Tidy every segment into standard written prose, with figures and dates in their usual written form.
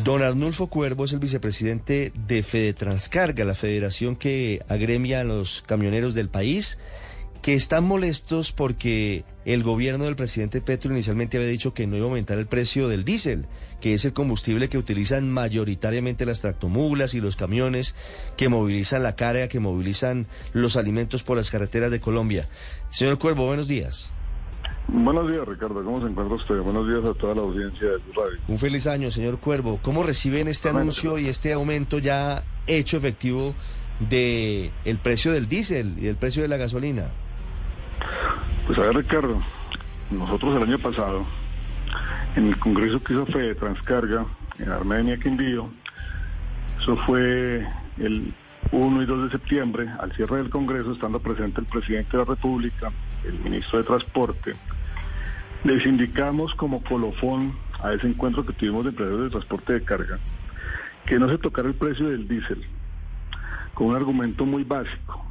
Don Arnulfo Cuervo es el vicepresidente de Fedetranscarga, la federación que agremia a los camioneros del país, que están molestos porque el gobierno del presidente Petro inicialmente había dicho que no iba a aumentar el precio del diésel, que es el combustible que utilizan mayoritariamente las tractomulas y los camiones que movilizan la carga, que movilizan los alimentos por las carreteras de Colombia. Señor Cuervo, buenos días. Buenos días, Ricardo. ¿Cómo se encuentra usted? Buenos días a toda la audiencia de tu radio. Un feliz año, señor Cuervo. ¿Cómo reciben este anuncio y este aumento ya hecho efectivo de el precio del diésel y del precio de la gasolina? Pues a ver, Ricardo, nosotros el año pasado, en el congreso que hizo Fedetranscarga, en Armenia, Quindío, eso fue el 1 y 2 de septiembre, al cierre del congreso, estando presente el presidente de la República, el ministro de Transporte, les indicamos como colofón a ese encuentro que tuvimos de empresarios de transporte de carga, que no se tocara el precio del diésel, con un argumento muy básico,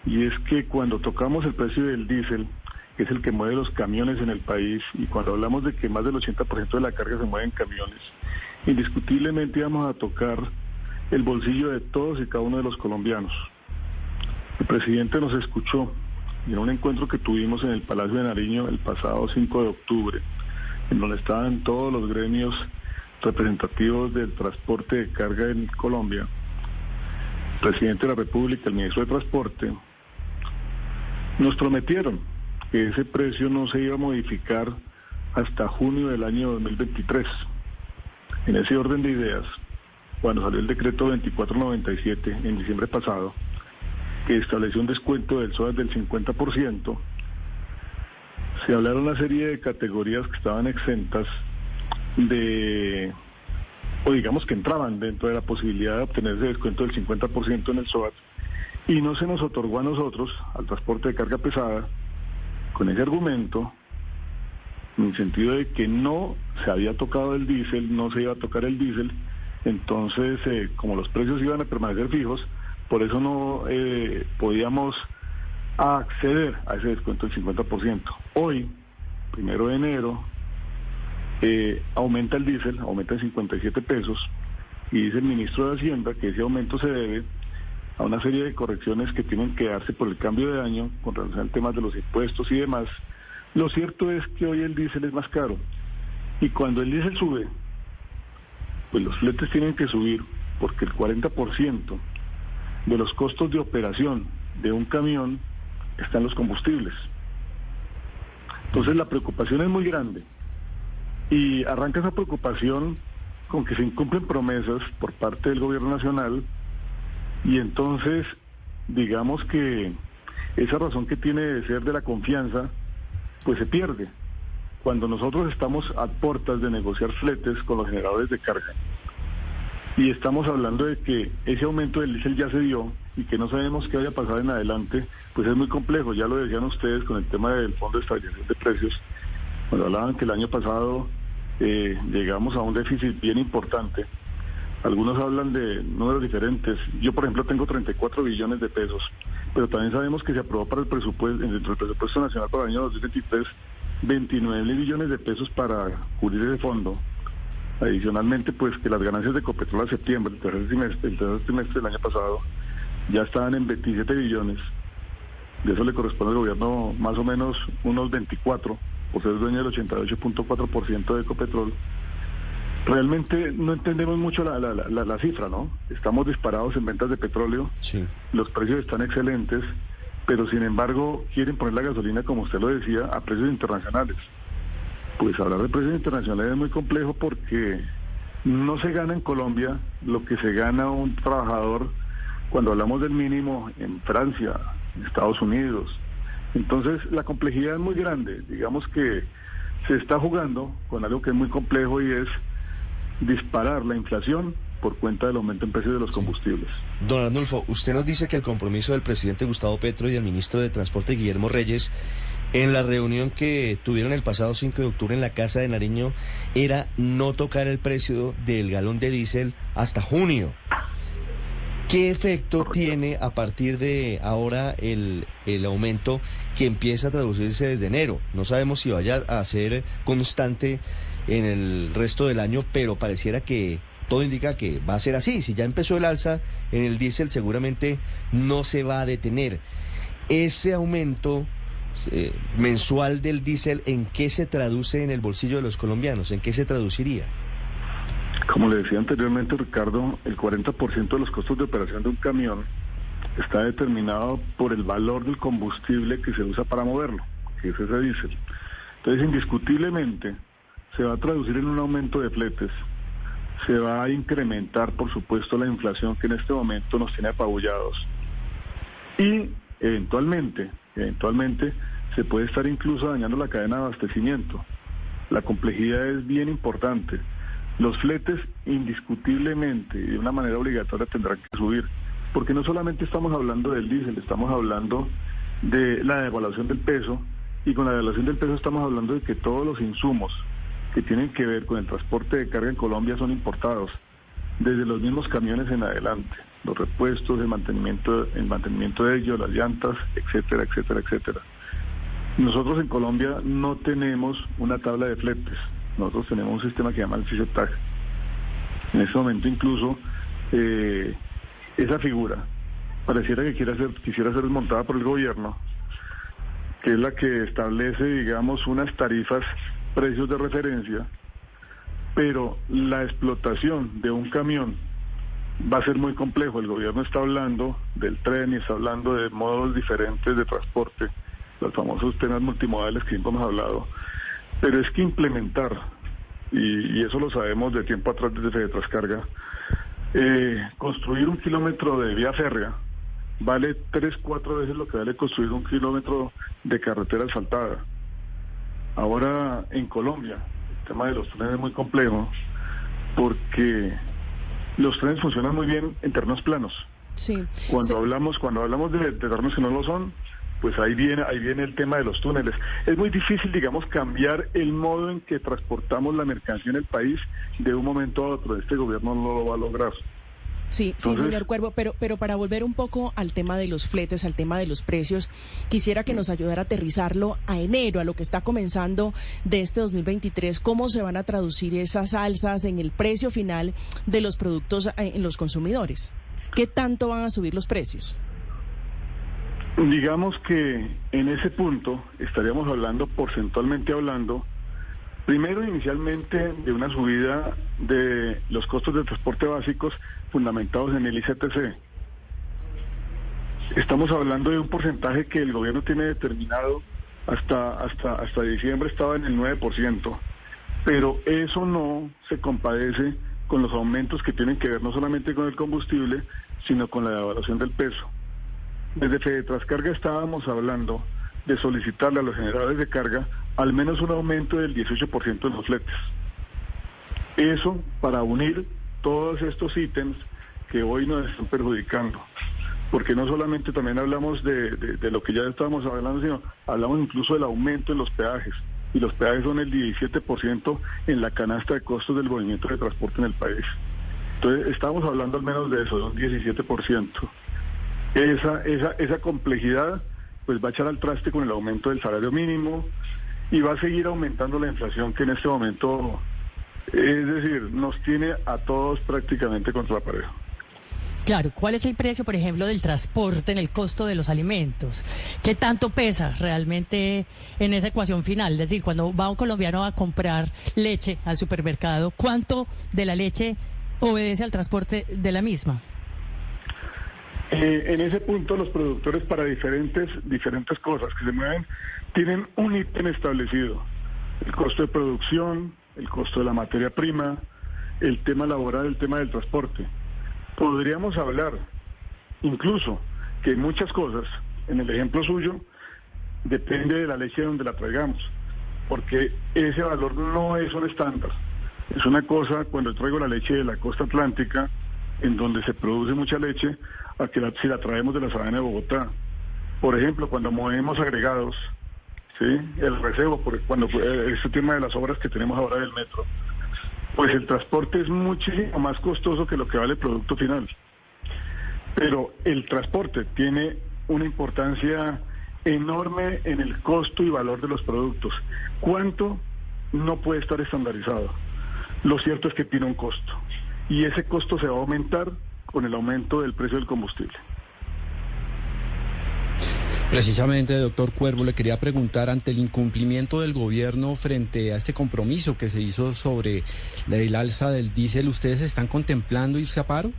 y es que cuando tocamos el precio del diésel, que es el que mueve los camiones en el país, y cuando hablamos de que más del 80% de la carga se mueve en camiones, indiscutiblemente íbamos a tocar el bolsillo de todos y cada uno de los colombianos. El presidente nos escuchó y en un encuentro que tuvimos en el Palacio de Nariño el pasado 5 de octubre, en donde estaban todos los gremios representativos del transporte de carga en Colombia, el presidente de la República, el ministro de Transporte, nos prometieron que ese precio no se iba a modificar hasta junio del año 2023. En ese orden de ideas, cuando salió el decreto 2497 en diciembre pasado, que estableció un descuento del SOAT del 50%, se hablaron una serie de categorías que estaban exentas o digamos que entraban dentro de la posibilidad de obtener ese descuento del 50% en el SOAT, y no se nos otorgó a nosotros, al transporte de carga pesada, con ese argumento, en el sentido de que no se había tocado el diésel, no se iba a tocar el diésel. Entonces, como los precios iban a permanecer fijos, por eso no podíamos acceder a ese descuento del 50%. Hoy, 1 de enero, aumenta el diésel, aumenta en 57 pesos, y dice el ministro de Hacienda que ese aumento se debe a una serie de correcciones que tienen que darse por el cambio de año con relación al tema de los impuestos y demás. Lo cierto es que hoy el diésel es más caro, y cuando el diésel sube, pues los fletes tienen que subir, porque el 40% de los costos de operación de un camión están los combustibles. Entonces la preocupación es muy grande, y arranca esa preocupación con que se incumplen promesas por parte del gobierno nacional, y entonces digamos que esa razón que tiene de ser de la confianza pues se pierde cuando nosotros estamos a puertas de negociar fletes con los generadores de carga, y estamos hablando de que ese aumento del diésel ya se dio y que no sabemos qué vaya a pasar en adelante. Pues es muy complejo. Ya lo decían ustedes con el tema del Fondo de Estabilización de Precios, cuando hablaban que el año pasado llegamos a un déficit bien importante. Algunos hablan de números diferentes. Yo, por ejemplo, tengo 34 billones de pesos, pero también sabemos que se aprobó para el presupuesto, dentro del presupuesto nacional para el año 2023, 29 billones de pesos para cubrir ese fondo. Adicionalmente, pues que las ganancias de Ecopetrol a septiembre, el tercer trimestre del año pasado, ya estaban en 27 billones. De eso le corresponde al gobierno más o menos unos 24, por ser dueño del 88.4% de Ecopetrol. Realmente no entendemos mucho la cifra, ¿no? Estamos disparados en ventas de petróleo, Sí. Los precios están excelentes, pero sin embargo quieren poner la gasolina, como usted lo decía, a precios internacionales. Pues hablar de precios internacionales es muy complejo, porque no se gana en Colombia lo que se gana un trabajador cuando hablamos del mínimo en Francia, en Estados Unidos. Entonces la complejidad es muy grande. Digamos que se está jugando con algo que es muy complejo, y es disparar la inflación por cuenta del aumento en precios de los combustibles. Don Arnulfo, usted nos dice que el compromiso del presidente Gustavo Petro y del ministro de Transporte Guillermo Reyes en la reunión que tuvieron el pasado 5 de octubre en la Casa de Nariño era no tocar el precio del galón de diésel hasta junio. ¿Qué efecto tiene a partir de ahora el aumento que empieza a traducirse desde enero? No sabemos si vaya a ser constante en el resto del año, pero pareciera que todo indica que va a ser así. Si ya empezó el alza en el diésel, seguramente no se va a detener. Ese aumento mensual del diésel, ¿en qué se traduce en el bolsillo de los colombianos? ¿En qué se traduciría? Como le decía anteriormente, Ricardo, el 40% de los costos de operación de un camión está determinado por el valor del combustible que se usa para moverlo, que es ese diésel. Entonces, indiscutiblemente, se va a traducir en un aumento de fletes, se va a incrementar, por supuesto, la inflación que en este momento nos tiene apabullados. Y eventualmente, se puede estar incluso dañando la cadena de abastecimiento. La complejidad es bien importante. Los fletes, indiscutiblemente, y de una manera obligatoria, tendrán que subir. Porque no solamente estamos hablando del diésel, estamos hablando de la devaluación del peso, y con la devaluación del peso estamos hablando de que todos los insumos que tienen que ver con el transporte de carga en Colombia son importados, desde los mismos camiones en adelante, los repuestos, el mantenimiento de ellos, las llantas, etcétera, etcétera, etcétera. Nosotros en Colombia no tenemos una tabla de fletes, nosotros tenemos un sistema que se llama el FICETAG. En ese momento incluso esa figura pareciera que quisiera ser desmontada por el gobierno, que es la que establece, digamos, unas tarifas, precios de referencia, pero la explotación de un camión va a ser muy complejo. El gobierno está hablando del tren y está hablando de modos diferentes de transporte, los famosos temas multimodales que siempre hemos hablado, pero es que implementar, y eso lo sabemos de tiempo atrás desde Fedetrascarga, construir un kilómetro de vía férrea vale 3-4 veces lo que vale construir un kilómetro de carretera asfaltada. Ahora en Colombia el tema de los trenes es muy complejo porque los trenes funcionan muy bien en terrenos planos. Sí. Cuando hablamos de terrenos que no lo son, pues ahí viene el tema de los túneles. Es muy difícil, digamos, cambiar el modo en que transportamos la mercancía en el país de un momento a otro. Este gobierno no lo va a lograr. Sí, entonces, sí, señor Cuervo, pero para volver un poco al tema de los fletes, al tema de los precios, quisiera que nos ayudara a aterrizarlo a enero, a lo que está comenzando de este 2023, cómo se van a traducir esas alzas en el precio final de los productos en los consumidores. ¿Qué tanto van a subir los precios? Digamos que en ese punto estaríamos hablando, porcentualmente hablando, primero inicialmente de una subida de los costos de transporte básicos fundamentados en el ICTC. Estamos hablando de un porcentaje que el gobierno tiene determinado, hasta diciembre estaba en el 9%, pero eso no se compadece con los aumentos que tienen que ver no solamente con el combustible, sino con la devaluación del peso. Desde Fedetrascarga estábamos hablando de solicitarle a los generadores de carga al menos un aumento del 18% en los fletes. Eso para unir todos estos ítems que hoy nos están perjudicando. Porque no solamente también hablamos de lo que ya estábamos hablando, sino hablamos incluso del aumento en los peajes. Y los peajes son el 17% en la canasta de costos del movimiento de transporte en el país. Entonces estamos hablando al menos de eso, de un 17%. Esa complejidad pues va a echar al traste con el aumento del salario mínimo y va a seguir aumentando la inflación que en este momento, es decir, nos tiene a todos prácticamente contra la pared. Claro, ¿cuál es el precio, por ejemplo, del transporte en el costo de los alimentos? ¿Qué tanto pesa realmente en esa ecuación final? Es decir, cuando va un colombiano a comprar leche al supermercado, ¿cuánto de la leche obedece al transporte de la misma? En ese punto los productores para diferentes cosas que se mueven tienen un ítem establecido: el costo de producción, el costo de la materia prima, el tema laboral, el tema del transporte. Podríamos hablar incluso que muchas cosas, en el ejemplo suyo, depende de la leche de donde la traigamos, porque ese valor no es un estándar. Es una cosa cuando traigo la leche de la costa atlántica, en donde se produce mucha leche, a que si la traemos de la sabana de Bogotá. Por ejemplo, cuando movemos agregados, ¿sí? El recebo, cuando este tema de las obras que tenemos ahora del metro, pues el transporte es muchísimo más costoso que lo que vale el producto final. Pero el transporte tiene una importancia enorme en el costo y valor de los productos. ¿Cuánto no puede estar estandarizado. Lo cierto es que tiene un costo y ese costo se va a aumentar con el aumento del precio del combustible. Precisamente, doctor Cuervo, le quería preguntar, ante el incumplimiento del gobierno frente a este compromiso que se hizo sobre el alza del diésel, ¿ustedes están contemplando irse a paro?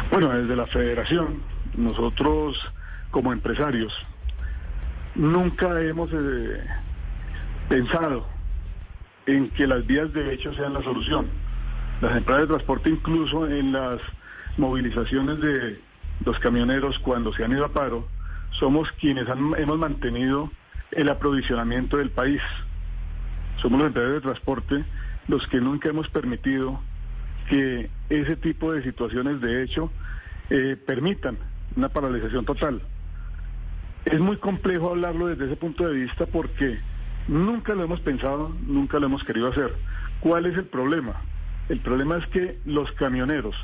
Bueno, desde la federación, nosotros como empresarios nunca hemos pensado en que las vías de hecho sean la solución. Las empresas de transporte, incluso en las movilizaciones de los camioneros cuando se han ido a paro, somos quienes hemos mantenido el aprovisionamiento del país. Somos los empresarios de transporte los que nunca hemos permitido que ese tipo de situaciones de hecho permitan una paralización total. Es muy complejo hablarlo desde ese punto de vista porque nunca lo hemos pensado, nunca lo hemos querido hacer. ¿Cuál es el problema? El problema es que los camioneros,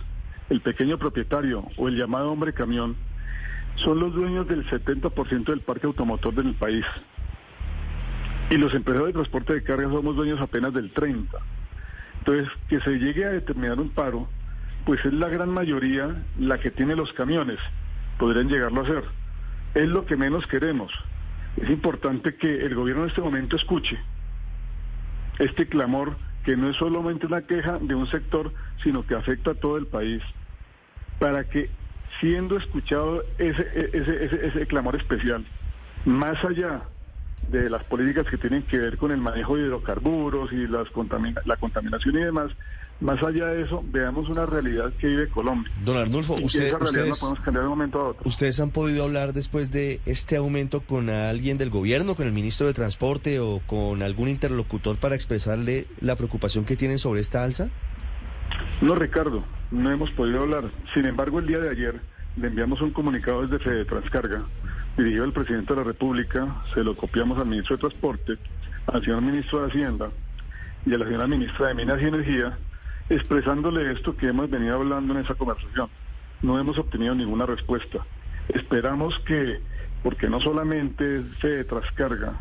el pequeño propietario o el llamado hombre camión, son los dueños del 70% del parque automotor del país. Y los empresarios de transporte de carga somos dueños apenas del 30%. Entonces, que se llegue a determinar un paro, pues es la gran mayoría la que tiene los camiones. Podrían llegarlo a hacer. Es lo que menos queremos. Es importante que el gobierno en este momento escuche este clamor, que no es solamente una queja de un sector, sino que afecta a todo el país, para que, siendo escuchado ese clamor especial, más allá de las políticas que tienen que ver con el manejo de hidrocarburos y la contaminación y demás, más allá de eso, veamos una realidad que vive Colombia. Don Arnulfo, esa realidad no podemos cambiar de un momento a otro. ¿Ustedes han podido hablar después de este aumento con alguien del gobierno, con el ministro de Transporte o con algún interlocutor para expresarle la preocupación que tienen sobre esta alza? No, Ricardo, no hemos podido hablar. Sin embargo, el día de ayer le enviamos un comunicado desde FEDETRANSCARGA, dirigido al presidente de la República, se lo copiamos al ministro de Transporte, al señor ministro de Hacienda y a la señora ministra de Minas y Energía, expresándole esto que hemos venido hablando en esa conversación. No hemos obtenido ninguna respuesta. Esperamos que, porque no solamente es FEDETRANSCARGA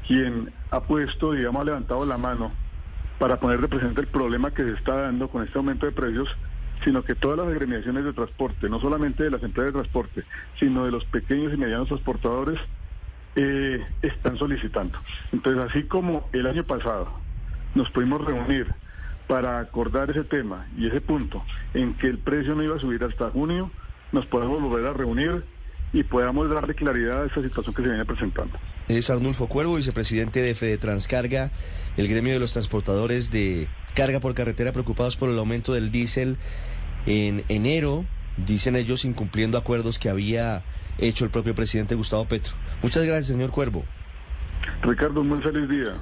quien ha puesto, digamos, ha levantado la mano para poner de presente el problema que se está dando con este aumento de precios, sino que todas las agremiaciones de transporte, no solamente de las empresas de transporte, sino de los pequeños y medianos transportadores, están solicitando. Entonces, así como el año pasado nos pudimos reunir para acordar ese tema y ese punto en que el precio no iba a subir hasta junio, nos podemos volver a reunir y podamos darle claridad a esta situación que se viene presentando. Es Arnulfo Cuervo, vicepresidente de FEDETRANSCARGA, el gremio de los transportadores de carga por carretera preocupados por el aumento del diésel en enero, dicen ellos, incumpliendo acuerdos que había hecho el propio presidente Gustavo Petro. Muchas gracias, señor Cuervo. Ricardo, un muy feliz día.